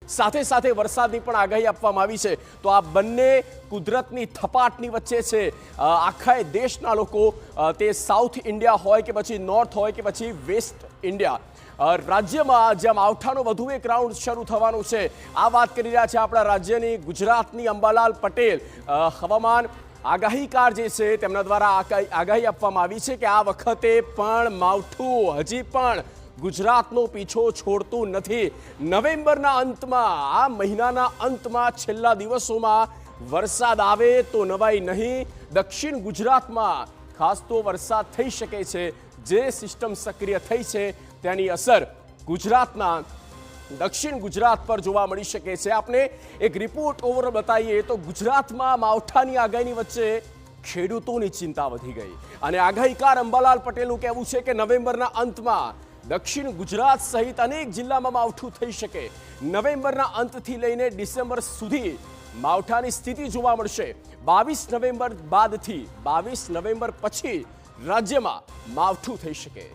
સાથે સાથે વરસાદની પણ આગાહી આપવામાં આવી છે। તો આ બંને કુદરતની થપાટની વચ્ચે છે આખા દેશના લોકો, તે સાઉથ ઇન્ડિયા હોય કે પછી નોર્થ હોય કે પછી વેસ્ટ ઇન્ડિયા, રાજ્યમાં જ્યાં માવઠાનો વધુ એક રાઉન્ડ શરૂ થવાનો છે, આ વાત કરી રહ્યા છે આપણા રાજ્યની ગુજરાતની અંબાલાલ પટેલ હવામાન આગાહીકાર જે છે તેમના દ્વારા આગાહી આપવામાં આવી છે કે આ વખતે પણ માવઠું હજી પણ ગુજરાતનો પીછો છોડતું નથી। નવેમ્બરના અંતમાં, આ મહિનાના અંતમાં છેલ્લા દિવસોમાં વરસાદ આવે તો નવાઈ નહીં, દક્ષિણ ગુજરાતમાં ખાસ તો વરસાદ થઈ શકે છે। જે સિસ્ટમ સક્રિય થઈ છે તેની અસર ગુજરાતના દક્ષિણ ગુજરાત પર જોવા મળી શકે છે। આપણે એક રિપોર્ટ ઓવર બતાવીએ તો ગુજરાતમાં માવઠાની આગાહીની વચ્ચે ખેડૂતોની ચિંતા વધી ગઈ અને આગાહીકાર અંબાલાલ પટેલનું કહેવું છે કે નવેમ્બરના અંતમાં દક્ષિણ ગુજરાત સહિત અનેક જિલ્લામાં માવઠું થઈ શકે। નવેમ્બરના અંતથી લઈને ડિસેમ્બર સુધી માવઠાની સ્થિતિ જોવા મળશે। 22 નવેમ્બર બાદથી 22 નવેમ્બર પછી રાજ્યમાં માવઠું થઈ શકે।